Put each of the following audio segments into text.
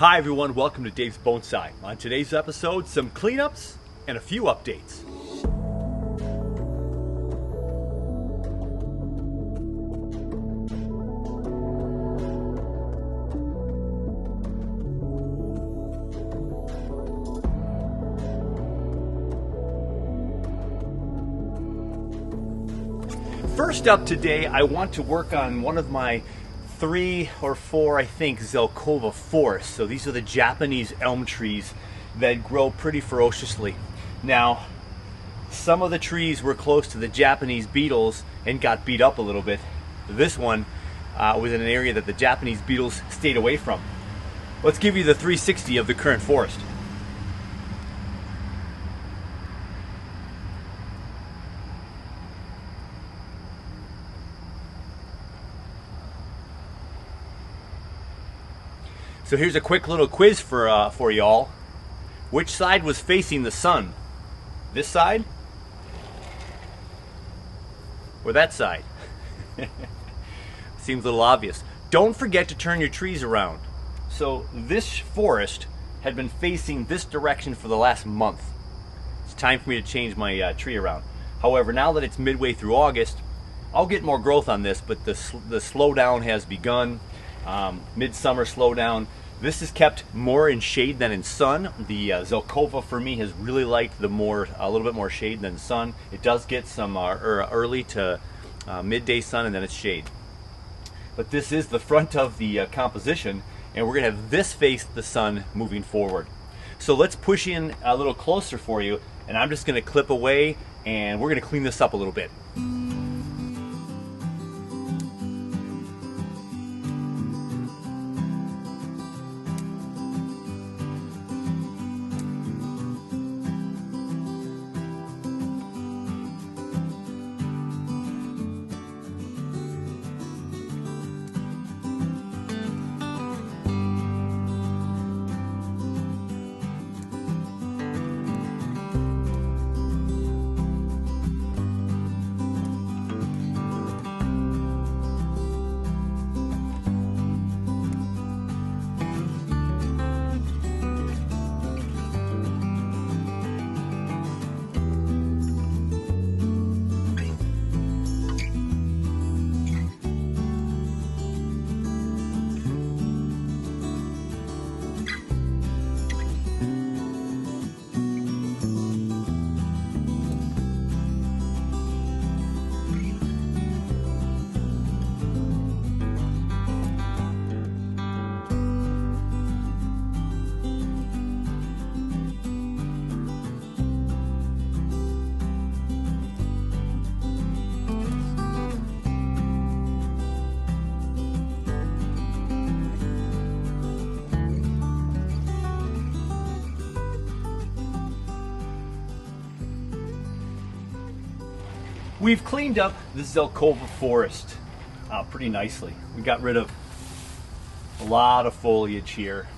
Hi everyone, welcome to Dave's Bonsai. On today's episode, some cleanups and a few updates. First up today, I want to work on one of my 3 or 4, I think, Zelkova forests. So these are the Japanese elm trees that grow pretty ferociously. Now, some of the trees were close to the Japanese beetles and got beat up a little bit. This one was in an area that the Japanese beetles stayed away from. Let's give you the 360 of the current forest. So here's a quick little quiz for y'all. Which side was facing the sun? This side? Or that side? Seems a little obvious. Don't forget to turn your trees around. So this forest had been facing this direction for the last month. It's time for me to change my tree around. However, now that it's midway through August, I'll get more growth on this, but the slowdown has begun. Midsummer slowdown. This is kept more in shade than in sun. The Zelkova for me has really liked a little bit more shade than sun. It does get some early to midday sun and then it's shade. But this is the front of the composition, and we're gonna have this face the sun moving forward. So let's push in a little closer for you, and I'm just gonna clip away and we're gonna clean this up a little bit. We've cleaned up the Zelkova forest pretty nicely. We got rid of a lot of foliage here.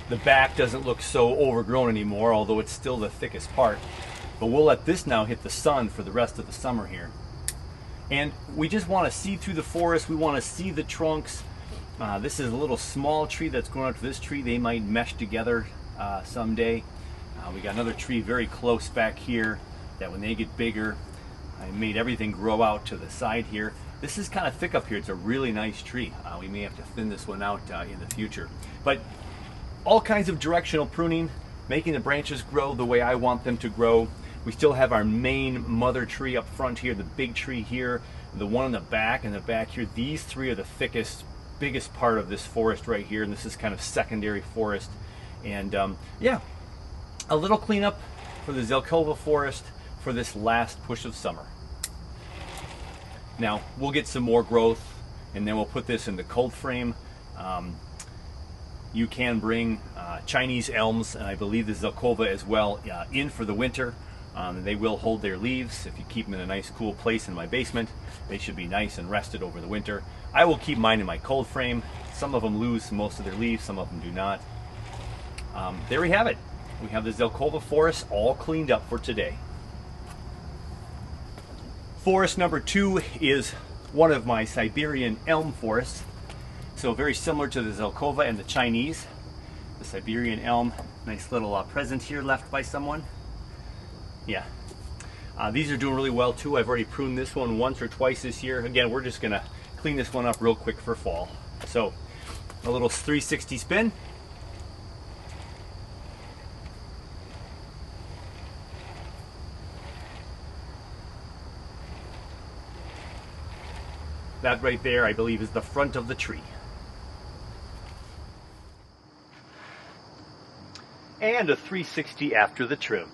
The back doesn't look so overgrown anymore, although it's still the thickest part. But we'll let this now hit the sun for the rest of the summer here. And we just want to see through the forest. We want to see the trunks. This is a little small tree that's grown up to this tree. They might mesh together someday. We got another tree very close back here that when they get bigger, I made everything grow out to the side here. This is kind of thick up here. It's a really nice tree. We may have to thin this one out in the future. But all kinds of directional pruning, making the branches grow the way I want them to grow. We still have our main mother tree up front here, the big tree here, the one in the back and the back here. These 3 are the thickest, biggest part of this forest right here, and this is kind of secondary forest. And yeah, a little cleanup for the Zelkova forest for this last push of summer. Now we'll get some more growth and then we'll put this in the cold frame. You can bring Chinese elms, and I believe the Zelkova as well, in for the winter. They will hold their leaves. If you keep them in a nice cool place in my basement, they should be nice and rested over the winter. I will keep mine in my cold frame. Some of them lose most of their leaves, some of them do not. There we have it. We have the Zelkova forest all cleaned up for today. Forest number 2 is one of my Siberian elm forests. So very similar to the Zelkova and the Chinese. The Siberian elm, nice little present here left by someone. Yeah. These are doing really well too. I've already pruned this one once or twice this year. Again, we're just gonna clean this one up real quick for fall. So, a little 360 spin. That right there, I believe, is the front of the tree. And a 360 after the trim.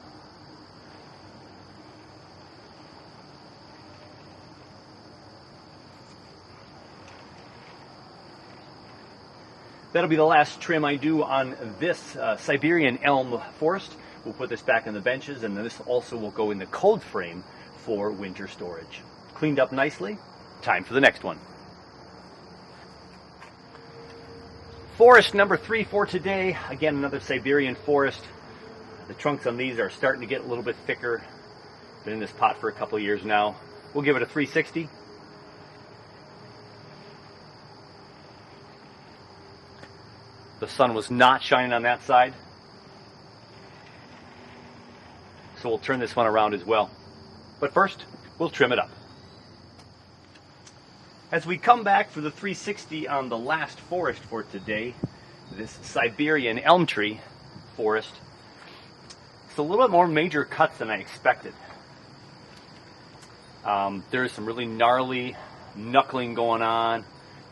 That'll be the last trim I do on this Siberian elm forest. We'll put this back in the benches, and then this also will go in the cold frame for winter storage. Cleaned up nicely. Time for the next one. Forest number 3 for today. Again, another Siberian forest. The trunks on these are starting to get a little bit thicker. Been in this pot for a couple of years now. We'll give it a 360. The sun was not shining on that side, so we'll turn this one around as well. But first, we'll trim it up. As we come back for the 360 on the last forest for today, this Siberian elm tree forest, it's a little bit more major cuts than I expected. There's some really gnarly knuckling going on,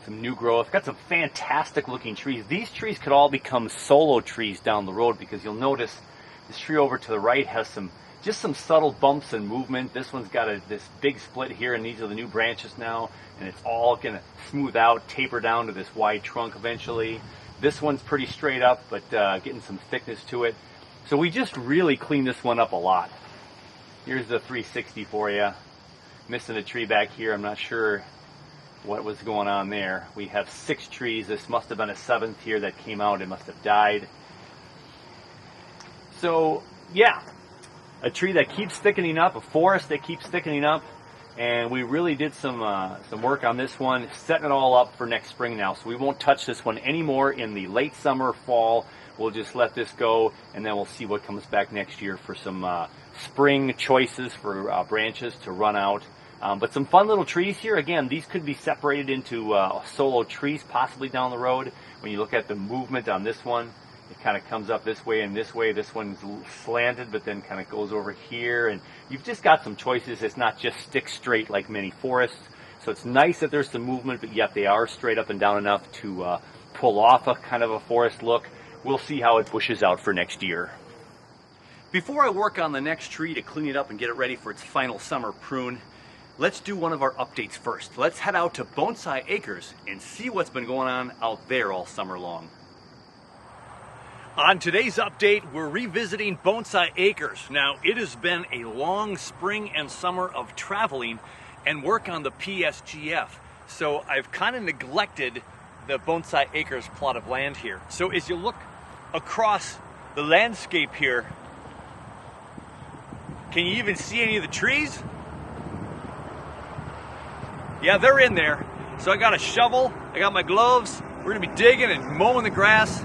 some new growth. Got some fantastic looking trees. These trees could all become solo trees down the road, because you'll notice this tree over to the right has just some subtle bumps and movement. This one's got this big split here, and these are the new branches now, and it's all gonna smooth out, taper down to this wide trunk eventually. This one's pretty straight up, but getting some thickness to it. So we just really cleaned this one up a lot. Here's the 360 for you. Missing a tree back here. I'm not sure what was going on there. We have 6 trees. This must have been a 7th here that came out. It must have died. So yeah, a tree that keeps thickening up, a forest that keeps thickening up, and we really did some work on this one, setting it all up for next spring now. So we won't touch this one anymore in the late summer, fall. We'll just let this go, and then we'll see what comes back next year for some spring choices for branches to run out. But some fun little trees here. Again, these could be separated into solo trees possibly down the road. When you look at the movement on this one, it kind of comes up this way and this way. This one's slanted, but then kind of goes over here. And you've just got some choices. It's not just stick straight like many forests. So it's nice that there's some movement, but yet they are straight up and down enough to pull off a kind of a forest look. We'll see how it pushes out for next year. Before I work on the next tree to clean it up and get it ready for its final summer prune, let's do one of our updates first. Let's head out to Bonsai Acres and see what's been going on out there all summer long. On today's update, we're revisiting Bonsai Acres. Now, it has been a long spring and summer of traveling and work on the PSGF. So I've kind of neglected the Bonsai Acres plot of land here. So as you look across the landscape here, can you even see any of the trees? Yeah, they're in there. So I got a shovel, I got my gloves. We're gonna be digging and mowing the grass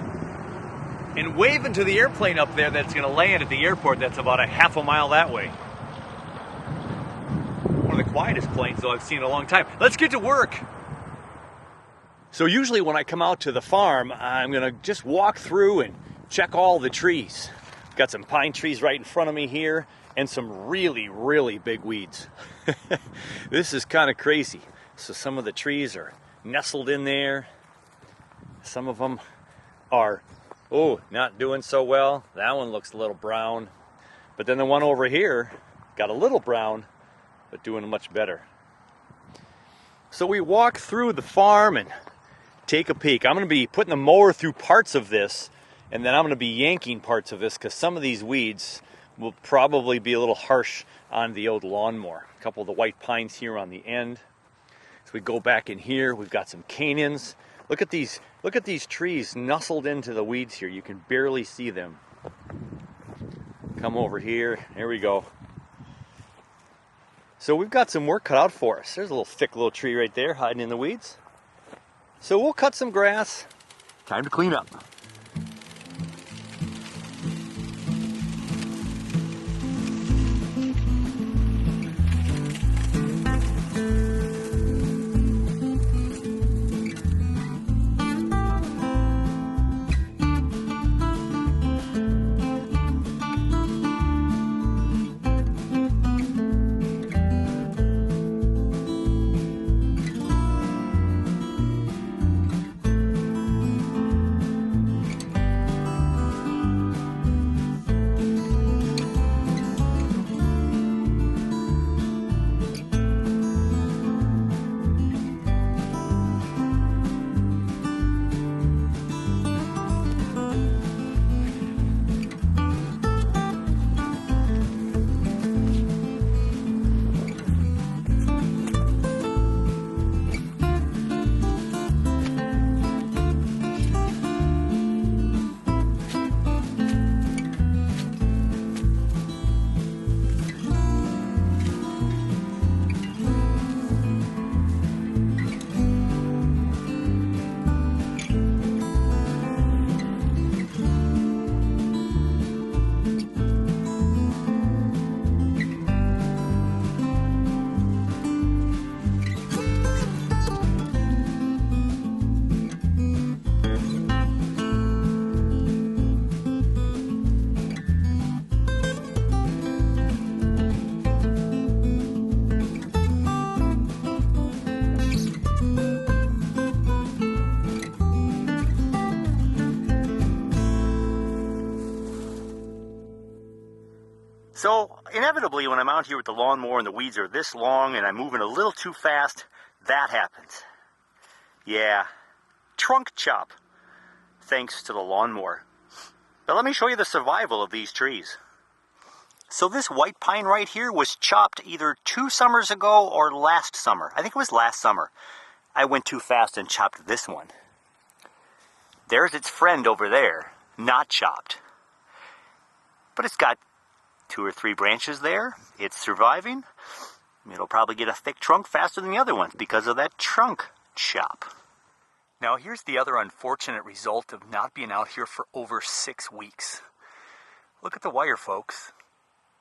and waving to the airplane up there that's gonna land at the airport that's about a half a mile that way. One of the quietest planes though I've seen in a long time. Let's get to work. So usually when I come out to the farm, I'm gonna just walk through and check all the trees. Got some pine trees right in front of me here and some really, really big weeds. This is kind of crazy. So some of the trees are nestled in there. Some of them are, not doing so well. That one looks a little brown. But then the one over here got a little brown, but doing much better. So we walk through the farm and take a peek. I'm going to be putting the mower through parts of this, and then I'm going to be yanking parts of this because some of these weeds will probably be a little harsh on the old lawnmower. A couple of the white pines here on the end. So we go back in here, we've got some canyons. Look at these trees nestled into the weeds here. You can barely see them. Come over here, there we go. So we've got some work cut out for us. There's a little thick little tree right there hiding in the weeds. So we'll cut some grass. Time to clean up. So inevitably when I'm out here with the lawnmower and the weeds are this long and I'm moving a little too fast, that happens. Yeah, trunk chop, thanks to the lawnmower. But let me show you the survival of these trees. So this white pine right here was chopped either 2 summers ago or last summer. I think it was last summer. I went too fast and chopped this one. There's its friend over there, not chopped. But it's got 2 or 3 branches there. It's surviving. It'll probably get a thick trunk faster than the other ones because of that trunk chop. Now here's the other unfortunate result of not being out here for over 6 weeks. Look at the wire, folks.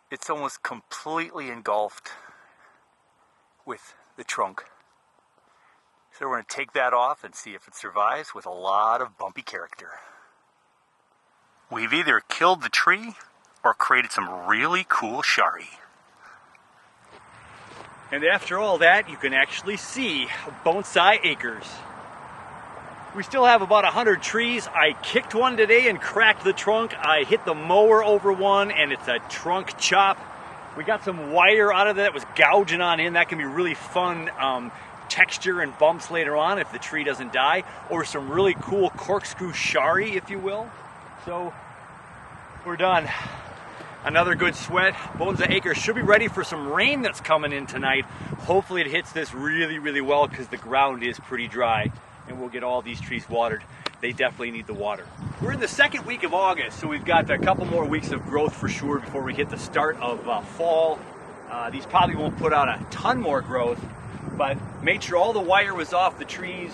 It's almost completely engulfed with the trunk. So we're going to take that off and see if it survives with a lot of bumpy character. We've either killed the tree or created some really cool shari. And after all that, you can actually see Bonsai Acres. We still have about 100 trees. I kicked one today and cracked the trunk. I hit the mower over one and it's a trunk chop. We got some wire out of that was gouging on in. That can be really fun texture and bumps later on if the tree doesn't die. Or some really cool corkscrew shari, if you will. So we're done. Another good sweat. Bonsai Acres should be ready for some rain that's coming in tonight. Hopefully it hits this really, really well because the ground is pretty dry. And we'll get all these trees watered. They definitely need the water. We're in the 2nd week of August, so we've got a couple more weeks of growth for sure before we hit the start of fall. These probably won't put out a ton more growth, but made sure all the wire was off the trees.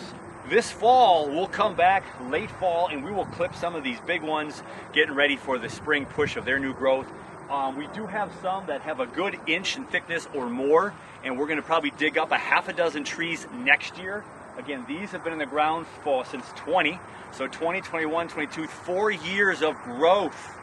This fall, we'll come back late fall and we will clip some of these big ones, getting ready for the spring push of their new growth. We do have some that have a good inch in thickness or more, and we're gonna probably dig up a half a dozen trees next year. Again, these have been in the ground since 20, so 20, 21, 22, 4 years of growth.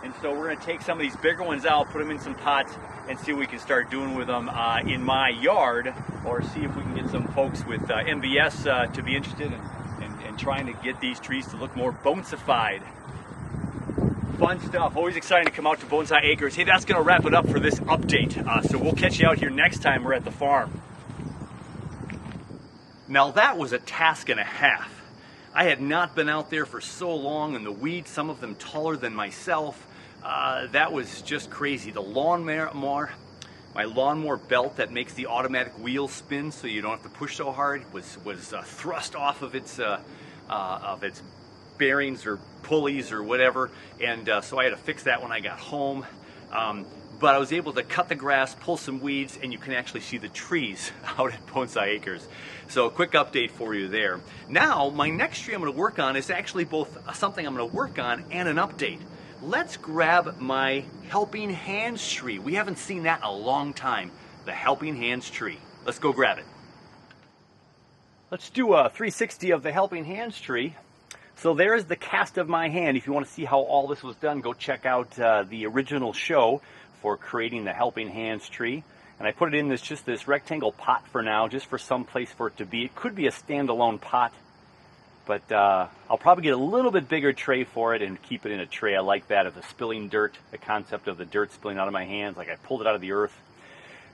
And so we're going to take some of these bigger ones out, put them in some pots, and see what we can start doing with them in my yard, or see if we can get some folks with MBS to be interested in trying to get these trees to look more bonsified. Fun stuff. Always exciting to come out to Bonsai Acres. Hey, that's going to wrap it up for this update. So we'll catch you out here next time we're at the farm. Now that was a task and a half. I had not been out there for so long, and the weeds, some of them taller than myself, that was just crazy. The lawnmower, my lawnmower belt that makes the automatic wheel spin so you don't have to push so hard, was thrust off of its bearings or pulleys or whatever, and so I had to fix that when I got home. But I was able to cut the grass, pull some weeds, and you can actually see the trees out at Bonsai Acres. So a quick update for you there. Now, my next tree I'm going to work on is actually both something I'm going to work on and an update. Let's grab my Helping Hands tree. We haven't seen that in a long time, the Helping Hands tree. Let's go grab it. Let's do a 360 of the Helping Hands tree. So there's the cast of my hand. If you want to see how all this was done, go check out the original show for creating the Helping Hands tree. And I put it in just this rectangle pot for now, just for some place for it to be. It could be a standalone pot, but I'll probably get a little bit bigger tray for it and keep it in a tray. I like that, of the spilling dirt, the concept of the dirt spilling out of my hands, like I pulled it out of the earth.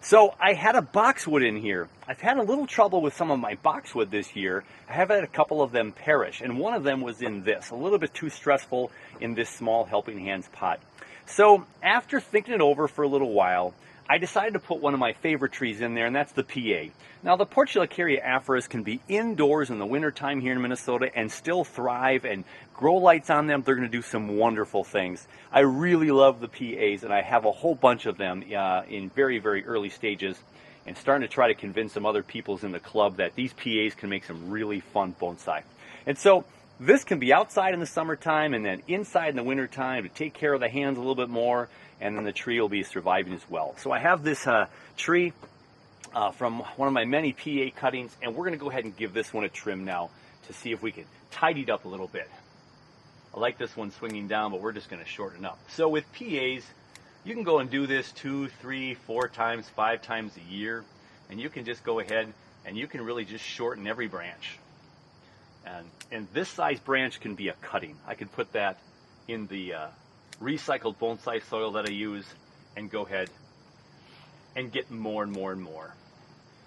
So I had a boxwood in here. I've had a little trouble with some of my boxwood this year. I have had a couple of them perish, and one of them was in this, a little bit too stressful in this small Helping Hands pot. So after thinking it over for a little while, I decided to put one of my favorite trees in there, and that's the PA. Now, the Portulacaria aphoris can be indoors in the wintertime here in Minnesota and still thrive, and grow lights on them, they're going to do some wonderful things. I really love the PAs, and I have a whole bunch of them in very, very early stages, and starting to try to convince some other peoples in the club that these PAs can make some really fun bonsai. And so this can be outside in the summertime and then inside in the wintertime to take care of the hands a little bit more, and then the tree will be surviving as well. So I have this tree from one of my many PA cuttings, and we're going to go ahead and give this one a trim now to see if we can tidy it up a little bit. I like this one swinging down, but we're just going to shorten up. So with PAs, you can go and do this 2, 3, 4 times, 5 times a year, and you can just go ahead and you can really just shorten every branch. And this size branch can be a cutting. I can put that in the recycled bonsai soil that I use, and go ahead and get more and more and more.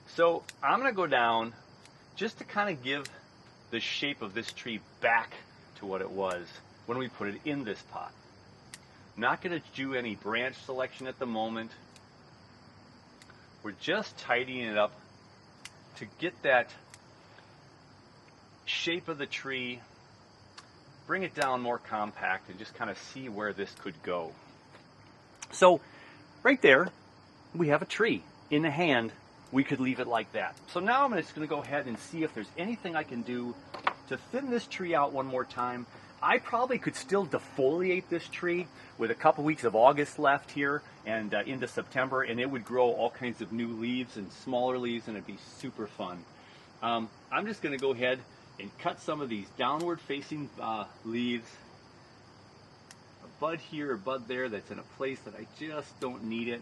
So I'm going to go down just to kind of give the shape of this tree back to what it was when we put it in this pot. I'm not going to do any branch selection at the moment. We're just tidying it up to get that shape of the tree, bring it down more compact, and just kind of see where this could go. So right there, we have a tree. In the hand, we could leave it like that. So now I'm just going to go ahead and see if there's anything I can do to thin this tree out one more time. I probably could still defoliate this tree with a couple weeks of August left here and into September, and it would grow all kinds of new leaves and smaller leaves, and it'd be super fun. I'm just going to go ahead and cut some of these downward facing leaves. A bud here, a bud there that's in a place that I just don't need it.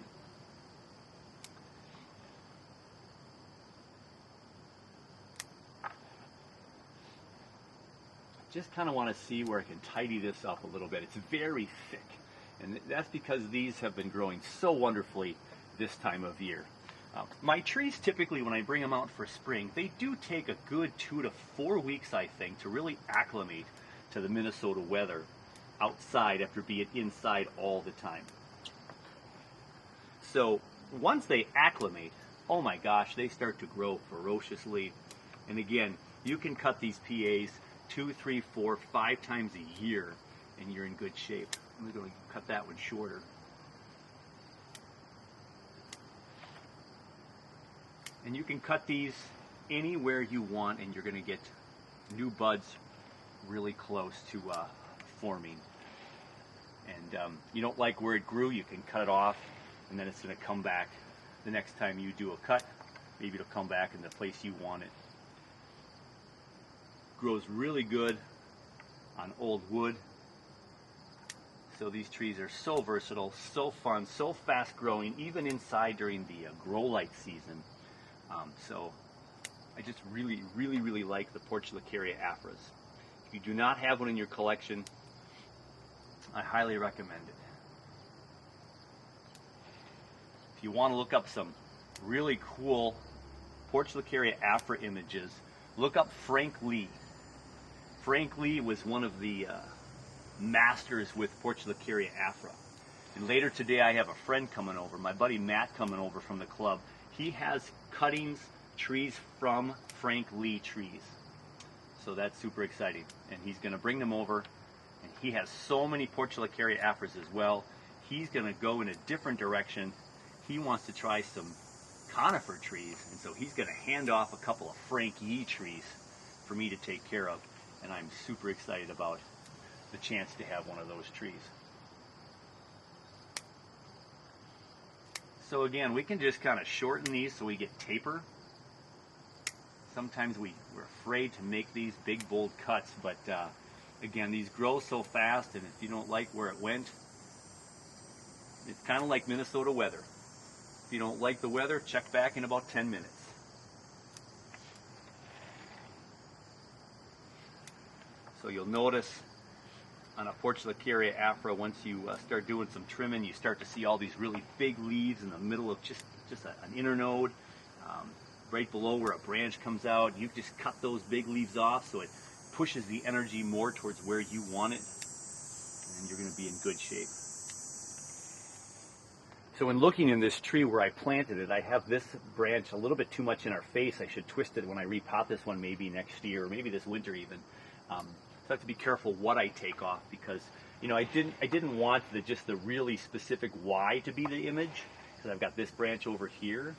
Just kind of want to see where I can tidy this up a little bit. It's very thick, and that's because these have been growing so wonderfully this time of year. My trees typically, when I bring them out for spring, they do take a good 2 to 4 weeks, I think, to really acclimate to the Minnesota weather outside after being inside all the time. So once they acclimate, oh my gosh, they start to grow ferociously. And again, you can cut these PAs 2, 3, 4, 5 times a year, and you're in good shape. I'm going to cut that one shorter. And you can cut these anywhere you want, and you're going to get new buds really close to forming. And you don't like where it grew, you can cut it off, and then it's going to come back the next time you do a cut. Maybe it'll come back in the place you want it. Grows really good on old wood. So these trees are so versatile, so fun, so fast growing, even inside during the grow light season. So I just really like the Portulacaria afras. If you do not have one in your collection, I highly recommend it. If you want to look up some really cool Portulacaria afra images, look up Frank Lee. Frank Lee was one of the masters with Portulacaria afra. And later today I have a friend coming over, my buddy Matt coming over from the club. He has cuttings, trees from Frank Lee trees. So that's super exciting. And he's going to bring them over. And he has so many Portulacaria afras as well. He's going to go in a different direction. He wants to try some conifer trees. And so he's going to hand off a couple of Frank Lee trees for me to take care of. And I'm super excited about the chance to have one of those trees. So again, we can just kind of shorten these so we get taper. Sometimes we're afraid to make these big, bold cuts, but again, these grow so fast, and if you don't like where it went, it's kind of like Minnesota weather. If you don't like the weather, check back in about 10 minutes. So you'll notice on a Portulacaria afra, once you start doing some trimming, you start to see all these really big leaves in the middle of just an internode. Right below where a branch comes out, you just cut those big leaves off so it pushes the energy more towards where you want it, and you're going to be in good shape. So in looking in this tree where I planted it, I have this branch a little bit too much in our face. I should twist it when I repot this one maybe next year, or maybe this winter even. So I have to be careful what I take off, because I didn't want just the really specific Y to be the image, because I've got this branch over here.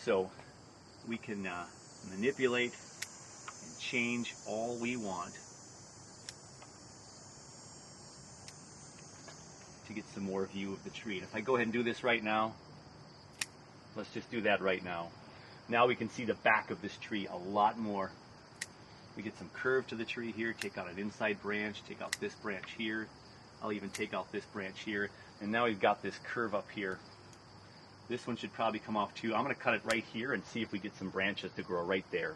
So we can manipulate and change all we want to get some more view of the tree. And if I go ahead and do this right now, let's just do that right now. Now we can see the back of this tree a lot more. We get some curve to the tree here, take out an inside branch, take out this branch here. I'll even take out this branch here. And now we've got this curve up here. This one should probably come off too. I'm going to cut it right here and see if we get some branches to grow right there.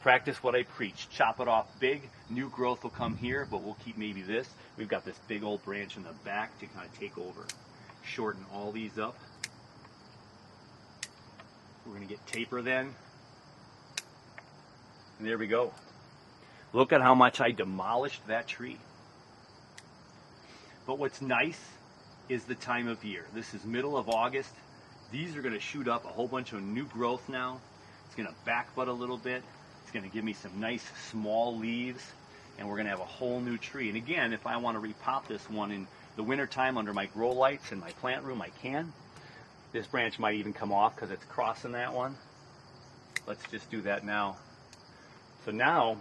Practice what I preach. Chop it off big. New growth will come here, but we'll keep maybe this. We've got this big old branch in the back to kind of take over. shorten all these up. We're going to get taper then. And there we go. Look at how much I demolished that tree. But what's nice is the time of year. This is middle of August. These are going to shoot up a whole bunch of new growth now. It's going to back bud a little bit. It's going to give me some nice small leaves, and we're going to have a whole new tree. And again, if I want to repop this one in the winter time under my grow lights in my plant room, I can. This branch might even come off because it's crossing that one. Let's just do that now. So now,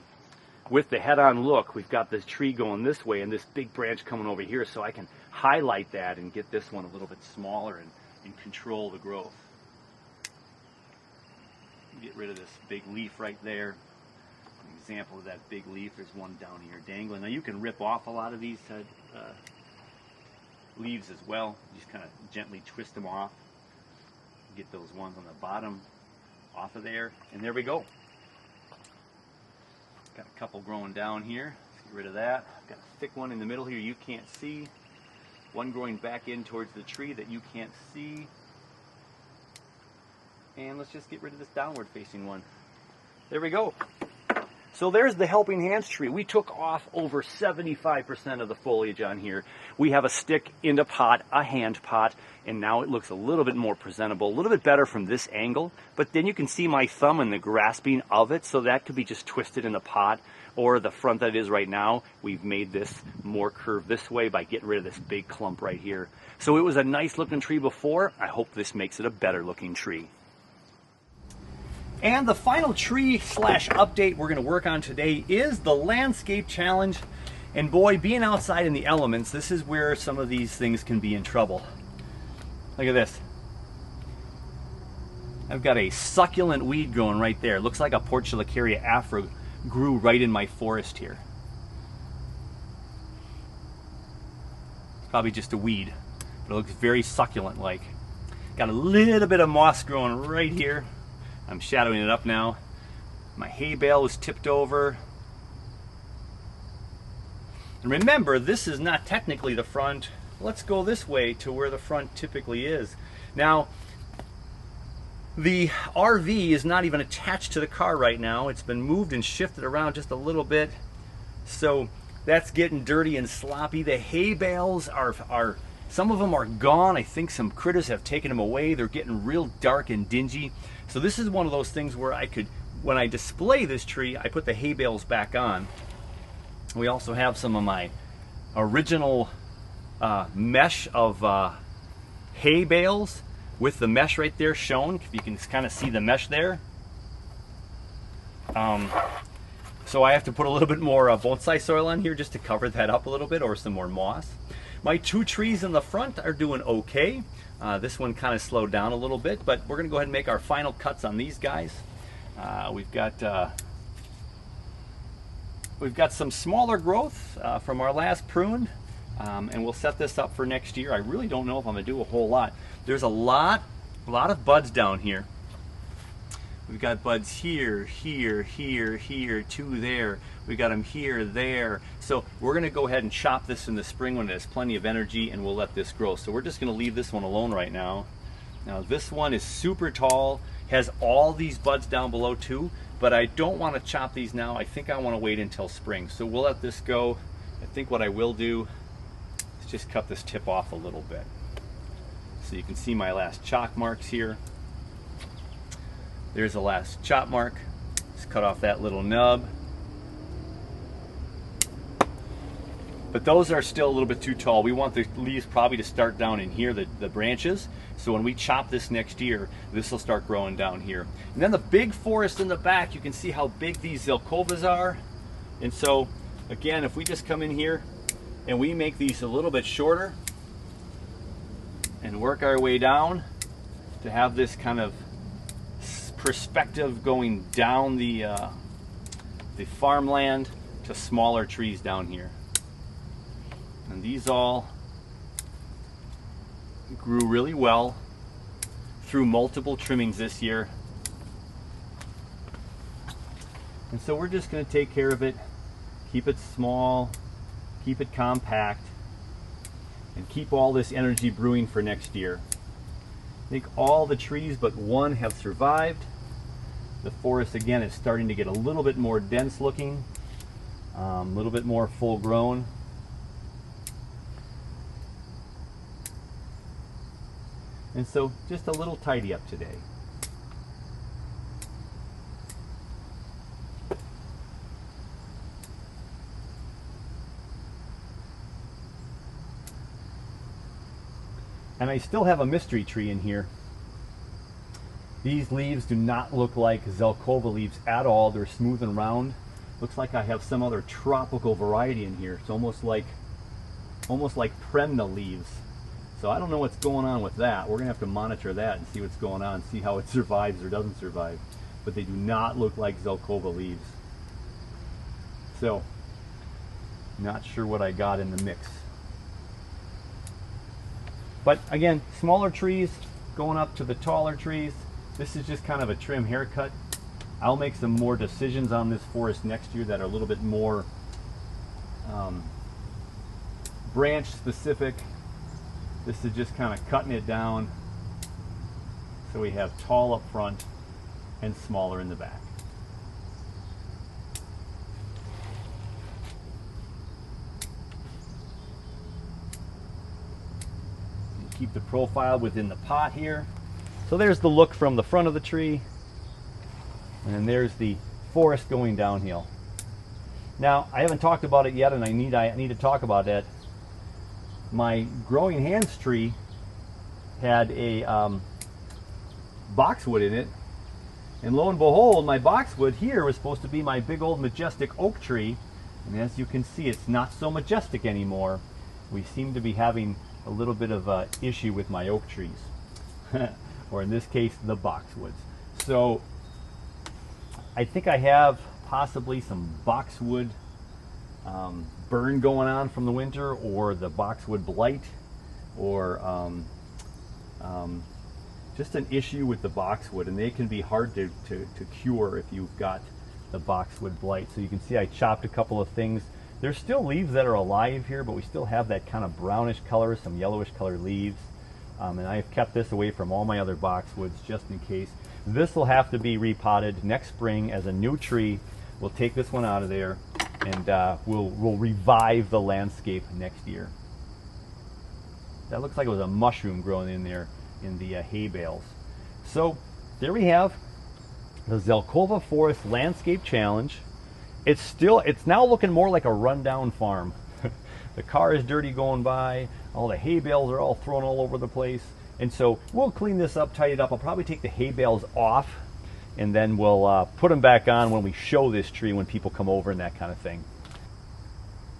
with the head-on look, we've got this tree going this way and this big branch coming over here, so I can highlight that and get this one a little bit smaller and control the growth. Get rid of this big leaf right there. An example of that big leaf, there's one down here dangling. Now you can rip off a lot of these leaves as well. You just kind of gently twist them off. Get those ones on the bottom off of there, and there we go. Got a couple growing down here. Let's get rid of that. I've got a thick one in the middle here you can't see. One growing back in towards the tree that you can't see. And let's just get rid of this downward facing one. There we go. So there's the helping hands tree. We took off over 75% of the foliage on here. We have a stick in a pot, a hand pot, and now it looks a little bit more presentable, a little bit better from this angle. But then you can see my thumb and the grasping of it, so that could be just twisted in the pot, or the front that it is right now. We've made this more curved this way by getting rid of this big clump right here. So it was a nice looking tree before. I hope this makes it a better looking tree. And the final tree slash update we're going to work on today is the landscape challenge. And boy, being outside in the elements, this is where some of these things can be in trouble. Look at this. I've got a succulent weed growing right there. Looks like a Portulacaria afra grew right in my forest here. It's probably just a weed, but it looks very succulent like. Got a little bit of moss growing right here. I'm shadowing it up now. My hay bale was tipped over. And remember, this is not technically the front. Let's go this way to where the front typically is. Now, the RV is not even attached to the car right now. It's been moved and shifted around just a little bit. So that's getting dirty and sloppy. The hay bales are some of them are gone. I think some critters have taken them away. They're getting real dark and dingy. So this is one of those things where I could, when I display this tree, I put the hay bales back on. We also have some of my original mesh of hay bales with the mesh right there shown. If you can kind of see the mesh there. So I have to put a little bit more bonsai soil on here just to cover that up a little bit, or some more moss. My two trees in the front are doing okay. This one kind of slowed down a little bit, but we're going to go ahead and make our final cuts on these guys. We've got some smaller growth from our last prune, and we'll set this up for next year. I really don't know if I'm going to do a whole lot. There's a lot of buds down here. We've got buds here, here, here, here, two there. We got them here, there. So we're going to go ahead and chop this in the spring when it has plenty of energy, and we'll let this grow. So we're just going to leave this one alone right now. Now this one is super tall, has all these buds down below too, but I don't want to chop these now. I think I want to wait until spring. So we'll let this go. I think what I will do is just cut this tip off a little bit. So you can see my last chalk marks here. There's the last chop mark. Just cut off that little nub. But those are still a little bit too tall. We want the leaves probably to start down in here, the branches. So when we chop this next year, this will start growing down here. And then the big forest in the back, you can see how big these Zelkovas are. And so, again, if we just come in here and we make these a little bit shorter and work our way down to have this kind of perspective going down the farmland to smaller trees down here. And these all grew really well through multiple trimmings this year. And so we're just going to take care of it, keep it small, keep it compact. and keep all this energy brewing for next year. I think all the trees but one have survived. The forest again is starting to get a little bit more dense looking, a little bit more full grown. And so just a little tidy up today. And I still have a mystery tree in here. These leaves do not look like Zelkova leaves at all. They're smooth and round. Looks like I have some other tropical variety in here. It's almost like Premna leaves. So I don't know what's going on with that. We're gonna have to monitor that and see what's going on, see how it survives or doesn't survive. But they do not look like Zelkova leaves. So, not sure what I got in the mix. But again, smaller trees going up to the taller trees. This is just kind of a trim haircut. I'll make some more decisions on this forest next year that are a little bit more branch specific. This is just kind of cutting it down so we have tall up front and smaller in the back. Keep the profile within the pot here. So there's the look from the front of the tree, and there's the forest going downhill. Now, I haven't talked about it yet, and I need to talk about that. My growing hands tree had a boxwood in it, and lo and behold, my boxwood here was supposed to be my big old majestic oak tree, and as you can see, it's not so majestic anymore. We seem to be having a little bit of an issue with my oak trees, or in this case, the boxwoods. So I think I have possibly some boxwood burn going on from the winter, or the boxwood blight, or just an issue with the boxwood, and they can be hard to cure if you've got the boxwood blight. So you can see I chopped a couple of things. There's still leaves that are alive here, but we still have that kind of brownish color, some yellowish colored leaves. And I've kept this away from all my other boxwoods just in case. This will have to be repotted next spring as a new tree. We'll take this one out of there, and we'll revive the landscape next year. That looks like it was a mushroom growing in there in the hay bales. So there we have the Zelkova Forest Landscape Challenge. It's now looking more like a rundown farm. The car is dirty going by, all the hay bales are all thrown all over the place, and so we'll clean this up, tidy it up. I'll probably take the hay bales off, and then we'll put them back on when we show this tree, when people come over and that kind of thing.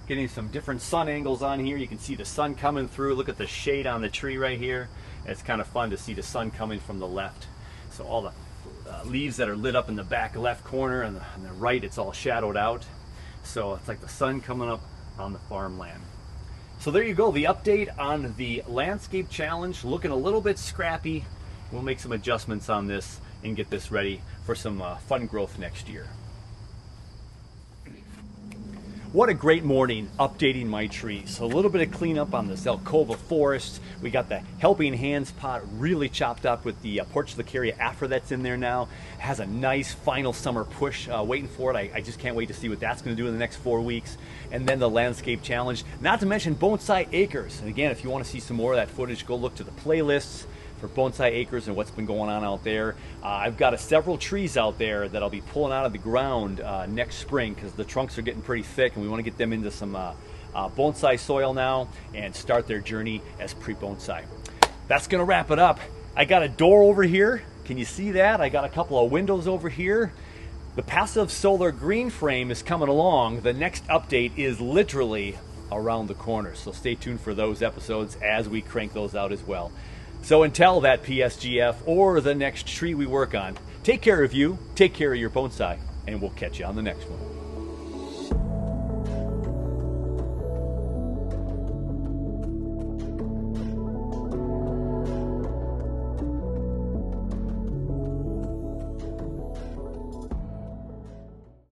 Getting some different sun angles on here. You can see the sun coming through. Look at the shade on the tree right here. It's kind of fun to see the sun coming from the left. So all the leaves that are lit up in the back left corner, and on the right it's all shadowed out. So it's like the sun coming up on the farmland. So there you go, the update on the landscape challenge. Looking a little bit scrappy. We'll make some adjustments on this and get this ready for some fun growth next year. What a great morning updating my trees. A little bit of cleanup on the Zelkova forest. We got the Helping Hands pot really chopped up with the Portulacaria afra that's in there now. Has a nice final summer push waiting for it. I just can't wait to see what that's going to do in the next 4 weeks. And then the landscape challenge, not to mention Bonsai Acres. And again, if you want to see some more of that footage, go look to the playlists for Bonsai Acres and what's been going on out there. I've got several trees out there that I'll be pulling out of the ground next spring, because the trunks are getting pretty thick and we want to get them into some bonsai soil now and start their journey as pre-bonsai. That's going to wrap it up. I got a door over here. Can you see that? I got a couple of windows over here. The passive solar green frame is coming along. The next update is literally around the corner, so stay tuned for those episodes as we crank those out as well. So until that PSGF or the next tree we work on, take care of you, take care of your bonsai, and we'll catch you on the next one.